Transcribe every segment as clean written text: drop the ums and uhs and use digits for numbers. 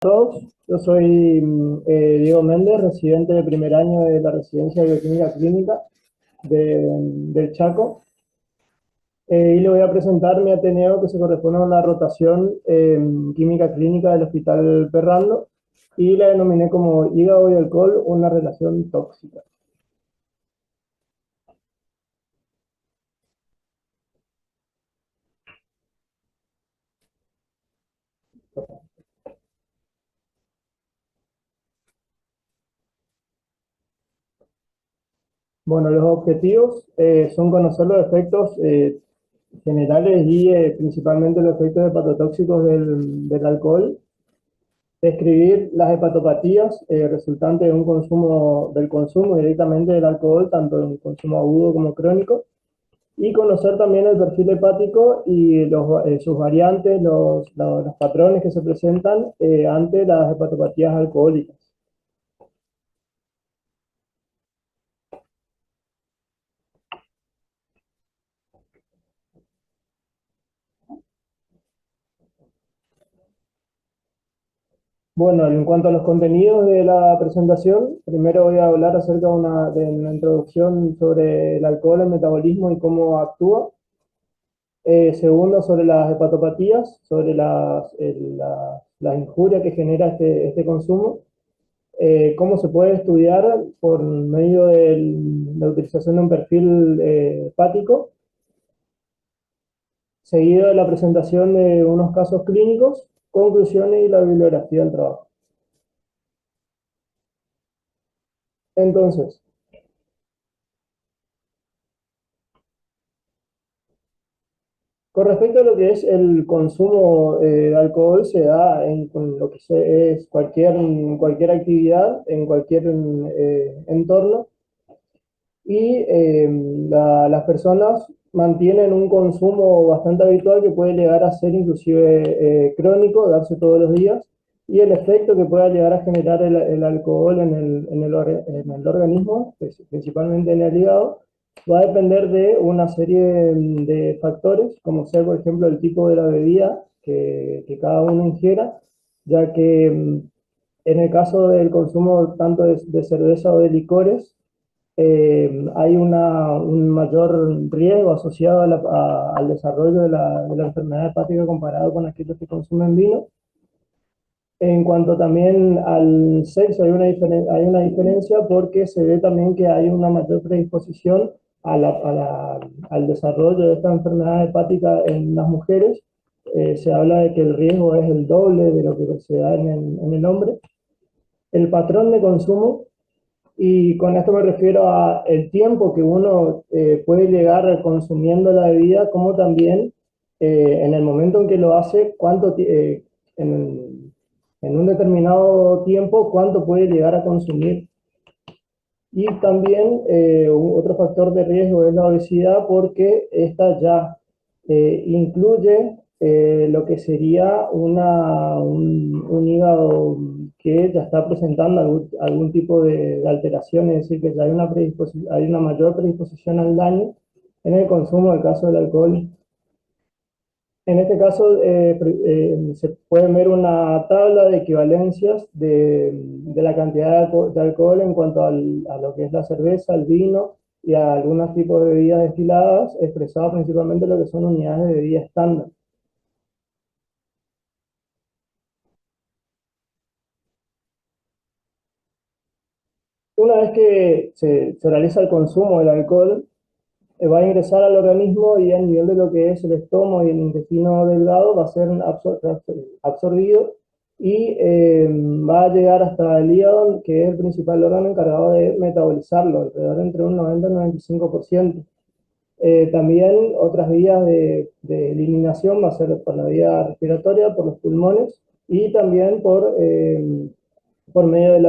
Todos, yo soy Diego Méndez, residente de primer año de la residencia de bioquímica clínica del Chaco, y le voy a presentar mi Ateneo que se corresponde a la rotación química clínica del Hospital Perrando y la denominé como hígado y alcohol, una relación tóxica. Bueno, los objetivos son conocer los efectos generales y principalmente los efectos hepatotóxicos del alcohol. Describir las hepatopatías resultantes de del consumo directamente del alcohol, tanto en consumo agudo como crónico, y conocer también el perfil hepático y sus variantes, los patrones que se presentan ante las hepatopatías alcohólicas. Bueno, en cuanto a los contenidos de la presentación, primero voy a hablar acerca de una introducción sobre el alcohol, el metabolismo y cómo actúa. Segundo, sobre las hepatopatías, sobre la injuria que genera este consumo, cómo se puede estudiar por medio de la utilización de un perfil hepático, seguido de la presentación de unos casos clínicos, conclusiones y la bibliografía del trabajo. Entonces, con respecto a lo que es el consumo de alcohol, se da con lo que es cualquier actividad, en cualquier entorno, y las personas mantienen un consumo bastante habitual que puede llegar a ser inclusive crónico, darse todos los días, y el efecto que pueda llegar a generar el alcohol en el organismo, principalmente en el hígado, va a depender de una serie de factores, como ser, por ejemplo, el tipo de la bebida que cada uno ingiera, ya que en el caso del consumo tanto de cerveza o de licores, hay un mayor riesgo asociado al desarrollo de la enfermedad hepática comparado con aquellos que consumen vino. En cuanto también al sexo, hay una diferencia porque se ve también que hay una mayor predisposición al desarrollo de esta enfermedad hepática en las mujeres. Se habla de que el riesgo es el doble de lo que se da en el hombre. El patrón de consumo, y con esto me refiero a el tiempo que uno puede llegar consumiendo la bebida, como también en el momento en que lo hace, en un determinado tiempo, cuánto puede llegar a consumir. Y también otro factor de riesgo es la obesidad, porque esta ya incluye lo que sería un hígado que ya está presentando algún tipo de alteración, es decir, que ya hay una mayor predisposición al daño en el consumo del caso del alcohol. En este caso, se puede ver una tabla de equivalencias de la cantidad de alcohol en cuanto a lo que es la cerveza, el vino y a algunos tipos de bebidas destiladas, expresados principalmente en lo que son unidades de bebida estándar. Una vez que se realiza el consumo del alcohol, va a ingresar al organismo y a nivel de lo que es el estómago y el intestino delgado va a ser absorbido y va a llegar hasta el hígado, que es el principal órgano encargado de metabolizarlo, alrededor de entre un 90 y un 95%. También otras vías de eliminación va a ser por la vía respiratoria, por los pulmones y también por medio de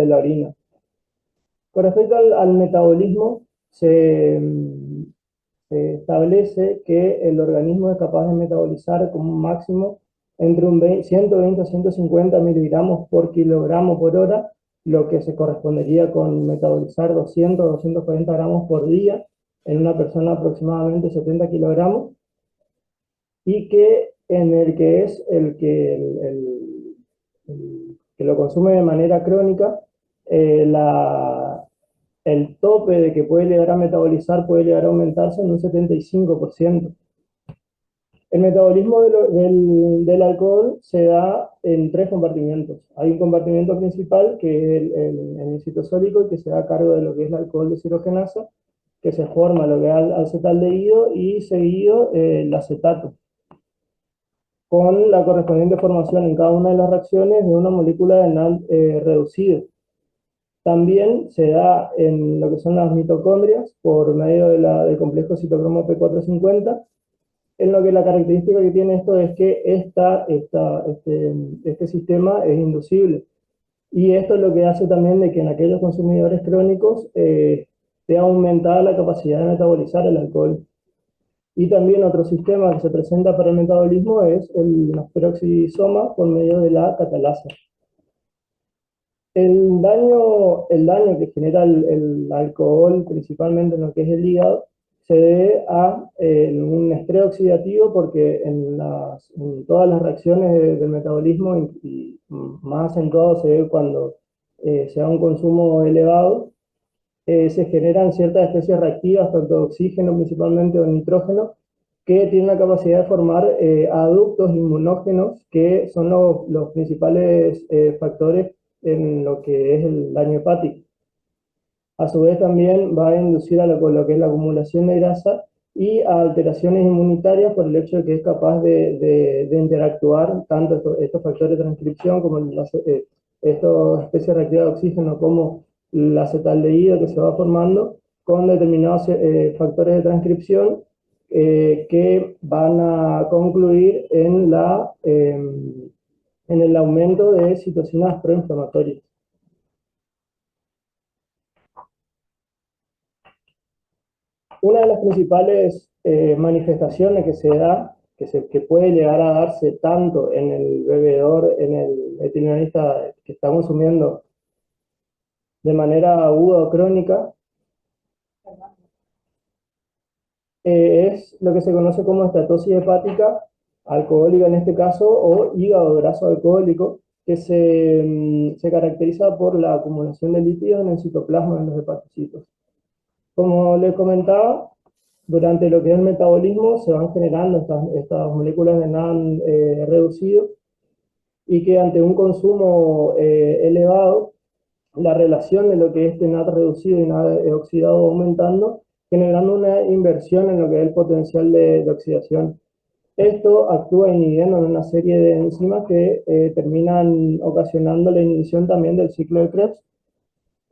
la orina. Con respecto al metabolismo, se establece que el organismo es capaz de metabolizar como un máximo entre 120 a 150 miligramos por kilogramo por hora, lo que se correspondería con metabolizar 200 a 240 gramos por día en una persona aproximadamente 70 kilogramos, y que en el que es el lo consume de manera crónica, eh, la, el tope de que puede llegar a metabolizar puede llegar a aumentarse en un 75%. El metabolismo del alcohol se da en tres compartimentos. Hay un compartimento principal, que es el citosólico, que se da a cargo de lo que es el alcohol deshidrogenasa, que se forma lo que es acetaldehído y seguido el acetato, con la correspondiente formación en cada una de las reacciones de una molécula de NAD reducido. También se da en lo que son las mitocondrias por medio del complejo citocromo P450, en lo que la característica que tiene esto es que este sistema es inducible. Y esto es lo que hace también de que en aquellos consumidores crónicos esté aumentada la capacidad de metabolizar el alcohol. Y también otro sistema que se presenta para el metabolismo es el peroxisoma por medio de la catalasa. El daño que genera el alcohol, principalmente en lo que es el hígado, se debe a un estrés oxidativo, porque en todas las reacciones del metabolismo, y más acentuado se ve cuando se da un consumo elevado, se generan ciertas especies reactivas, tanto de oxígeno principalmente o nitrógeno, que tienen la capacidad de formar aductos inmunógenos, que son los principales factores en lo que es el daño hepático. A su vez también va a inducir a lo que es la acumulación de grasa y a alteraciones inmunitarias, por el hecho de que es capaz de interactuar tanto estos factores de transcripción como estas especies reactivas de oxígeno, como el acetaldehído que se va formando, con determinados factores de transcripción que van a concluir en el aumento de citocinas proinflamatorias. Una de las principales manifestaciones que se da, que puede llegar a darse tanto en el bebedor, en el etilenolista que está consumiendo de manera aguda o crónica, es lo que se conoce como estatosis hepática alcohólica en este caso, o hígado graso alcohólico, que se caracteriza por la acumulación de lípidos en el citoplasma de los hepatocitos. Como les comentaba, durante lo que es el metabolismo se van generando estas moléculas de NAD reducido, y que ante un consumo elevado, la relación de lo que es este NAD reducido y NAD oxidado va aumentando, generando una inversión en lo que es el potencial de oxidación. Esto actúa inhibiendo en una serie de enzimas que terminan ocasionando la inhibición también del ciclo de Krebs,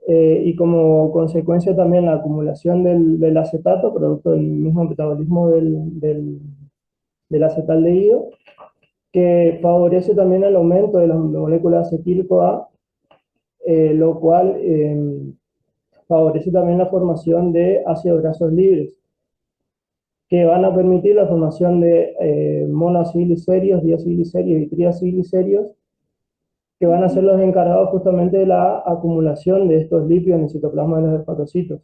y como consecuencia también la acumulación del acetato, producto del mismo metabolismo del acetaldehído, que favorece también el aumento de las moléculas acetil-CoA, lo cual favorece también la formación de ácidos grasos libres, que van a permitir la formación de monoacilglicéridos, diacilglicéridos y triacilglicéridos, que van a ser los encargados justamente de la acumulación de estos lípidos en el citoplasma de los hepatocitos.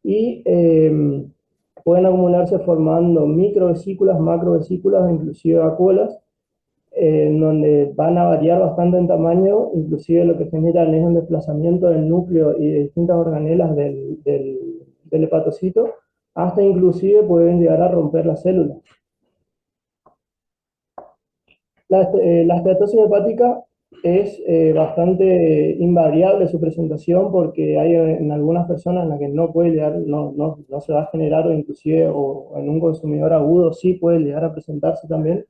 Y pueden acumularse formando microvesículas, macrovesículas, inclusive vacuolas, en donde van a variar bastante en tamaño, inclusive lo que generan es un desplazamiento del núcleo y de distintas organelas del hepatocito, hasta inclusive pueden llegar a romper las células. La esteatosis hepática es bastante invariable su presentación, porque hay en algunas personas en las que no puede llegar, no se va a generar, o inclusive o en un consumidor agudo sí puede llegar a presentarse también,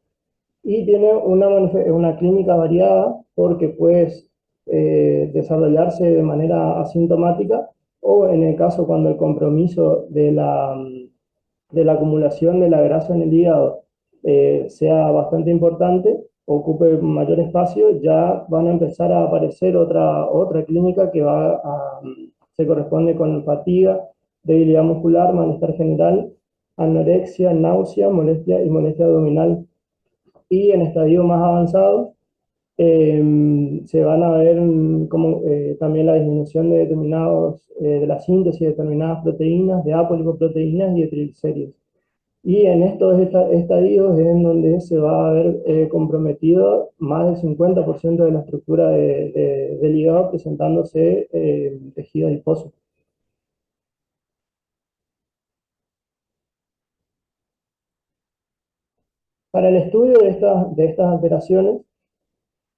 y tiene una clínica variada, porque puede desarrollarse de manera asintomática, o en el caso cuando el compromiso de la acumulación de la grasa en el hígado sea bastante importante, ocupe mayor espacio, ya van a empezar a aparecer otra clínica que se corresponde con fatiga, debilidad muscular, malestar general, anorexia, náusea, molestia y molestia abdominal. Y en estadios más avanzados se van a ver como también la disminución de la síntesis de determinadas proteínas, de apolipoproteínas y de triglicéridos. Y en estos estadios es en donde se va a ver comprometido más del 50% de la estructura del hígado, presentándose tejido adiposo. Para el estudio de estas alteraciones,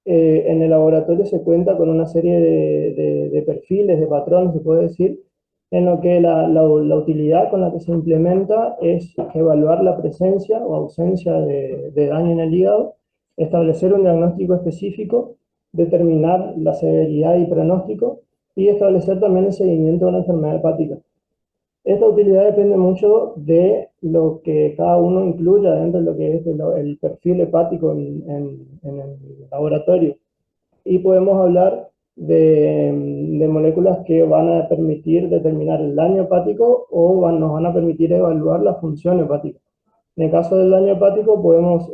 en el laboratorio se cuenta con una serie de perfiles, de patrones, se puede decir, en lo que la utilidad con la que se implementa es evaluar la presencia o ausencia de daño en el hígado, establecer un diagnóstico específico, determinar la severidad y pronóstico, y establecer también el seguimiento de una enfermedad hepática. Esta utilidad depende mucho de lo que cada uno incluya dentro de lo que es el perfil hepático en el laboratorio. Y podemos hablar de moléculas que van a permitir determinar el daño hepático o nos van a permitir evaluar la función hepática. En el caso del daño hepático podemos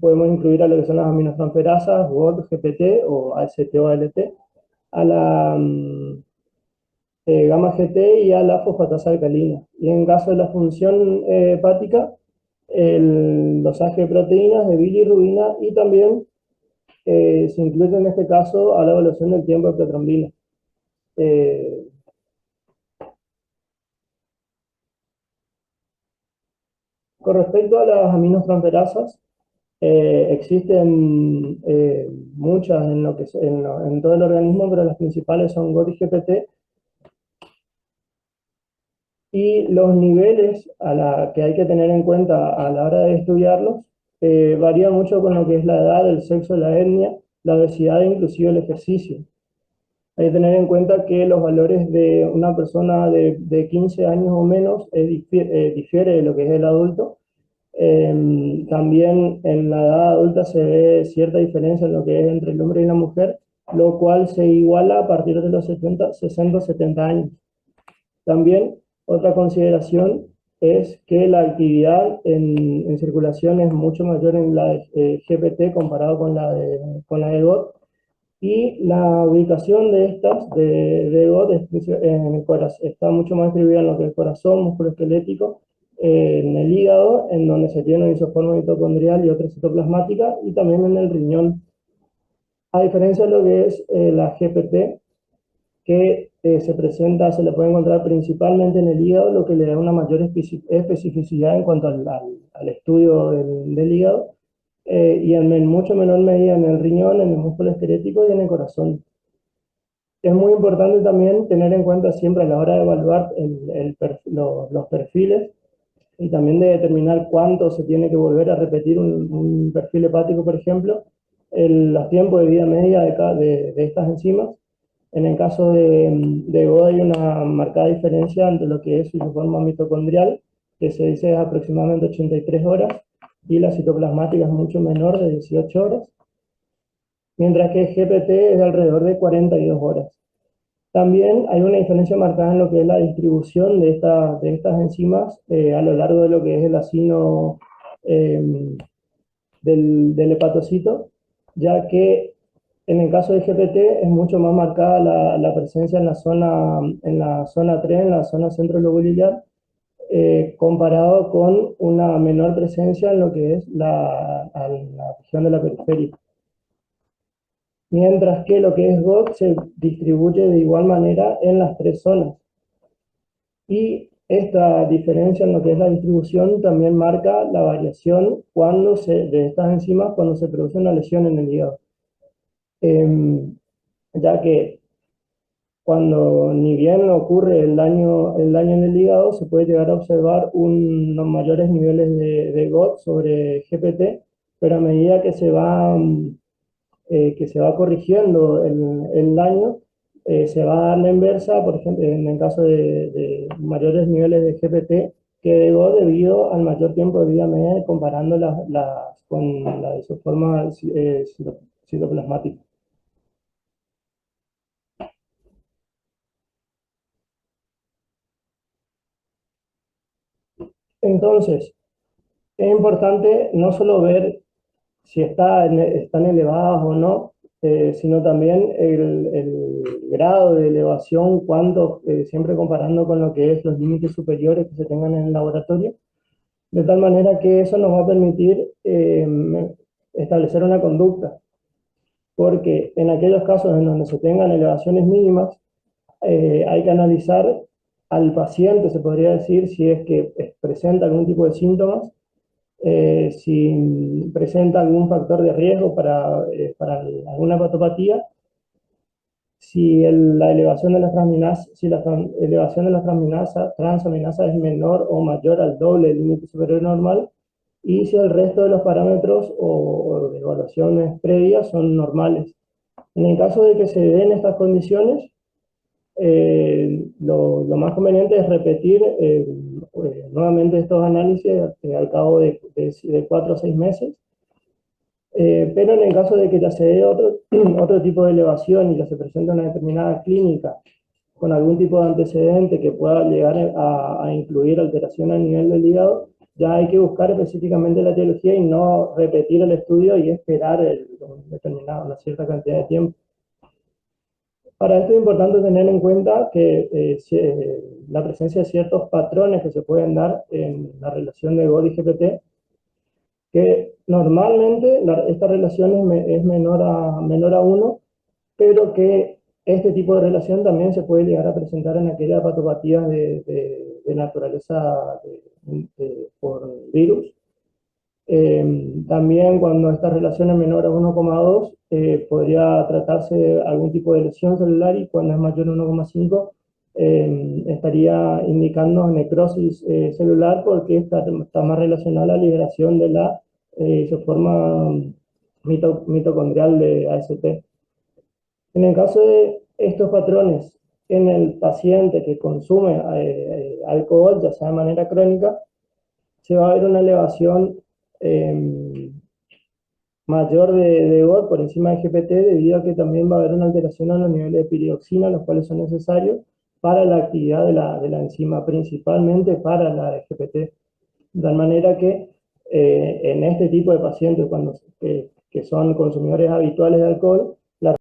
incluir a lo que son las aminotransferasas, GOT, GPT o AST o ALT, a la gamma GT y a la fosfatasa alcalina. Y en caso de la función hepática, el dosaje de proteínas, de bilirrubina y también se incluye en este caso a la evaluación del tiempo de protrombina. Eh, con respecto a las aminotransferasas, existen muchas en, lo que, en todo el organismo, pero las principales son GOT y GPT, y los niveles que hay que tener en cuenta a la hora de estudiarlos varían mucho con lo que es la edad, el sexo, la etnia, la obesidad e inclusive el ejercicio. Hay que tener en cuenta que los valores de una persona de 15 años o menos difiere de lo que es el adulto. También en la edad adulta se ve cierta diferencia en lo que es entre el hombre y la mujer, lo cual se iguala a partir de los 70, 60 o 70 años. También otra consideración es que la actividad en circulación es mucho mayor en la de GPT comparado con la de GOT, y la ubicación de estas, de GOT, en el corazón, está mucho más distribuida en lo que es el corazón, músculo esquelético, en el hígado, en donde se tiene una isoforma mitocondrial y otra citoplasmática, y también en el riñón. A diferencia de lo que es la GPT, que se presenta, se le puede encontrar principalmente en el hígado, lo que le da una mayor especificidad en cuanto al estudio del hígado, y en mucho menor medida en el riñón, en el músculo esquelético y en el corazón. Es muy importante también tener en cuenta siempre a la hora de evaluar los perfiles y también de determinar cuánto se tiene que volver a repetir un perfil hepático, por ejemplo, los tiempos de vida media de estas enzimas. En el caso de GOD hay una marcada diferencia entre lo que es su forma mitocondrial, que se dice es aproximadamente 83 horas, y la citoplasmática es mucho menor, de 18 horas, mientras que GPT es de alrededor de 42 horas. También hay una diferencia marcada en lo que es la distribución de estas enzimas a lo largo de lo que es el acino eh, del hepatocito, ya que en el caso de GPT es mucho más marcada la presencia en la zona 3, en la zona centrolobulillar, comparado con una menor presencia en lo que es la región de la periferia. Mientras que lo que es GOT se distribuye de igual manera en las tres zonas. Y esta diferencia en lo que es la distribución también marca la variación de estas enzimas cuando se produce una lesión en el hígado. Ya que cuando ni bien ocurre el daño en el hígado, se puede llegar a observar unos mayores niveles de GOT sobre GPT, pero a medida que se va corrigiendo el daño, se va a dar la inversa, por ejemplo, en el caso de mayores niveles de GPT que de GOT debido al mayor tiempo de vida media comparando con la de su forma citoplasmática. Entonces, es importante no solo ver si están elevadas o no, sino también el grado de elevación, siempre comparando con lo que es los límites superiores que se tengan en el laboratorio, de tal manera que eso nos va a permitir establecer una conducta, porque en aquellos casos en donde se tengan elevaciones mínimas, hay que analizar al paciente, se podría decir, si es que presenta algún tipo de síntomas, si presenta algún factor de riesgo para alguna patopatía, si la elevación de las transminasas, si la elevación de las transaminasas es menor o mayor al doble del límite superior normal, y si el resto de los parámetros o de evaluaciones previas son normales. En el caso de que se den estas condiciones, lo más conveniente es repetir nuevamente estos análisis al cabo de 4 o 6 meses, pero en el caso de que ya se dé otro tipo de elevación y ya se presente una determinada clínica con algún tipo de antecedente que pueda llegar a incluir alteración a nivel del hígado, ya hay que buscar específicamente la etiología y no repetir el estudio y esperar una cierta cantidad de tiempo. Para esto es importante tener en cuenta que la presencia de ciertos patrones que se pueden dar en la relación de GOD y GPT, que normalmente esta relación es menor a 1, pero que este tipo de relación también se puede llegar a presentar en aquellas patopatías de naturaleza por virus. También cuando esta relación es menor a 1,2, podría tratarse de algún tipo de lesión celular, y cuando es mayor a 1,5 estaría indicando necrosis celular, porque está más relacionada a la liberación de la isoforma mitocondrial de AST. En el caso de estos patrones en el paciente que consume alcohol, ya sea de manera crónica, se va a ver una elevación eh, mayor de GOT por encima de GPT, debido a que también va a haber una alteración en los niveles de piridoxina, los cuales son necesarios para la actividad de la enzima, principalmente para la de GPT. De tal manera que en este tipo de pacientes, que son consumidores habituales de alcohol,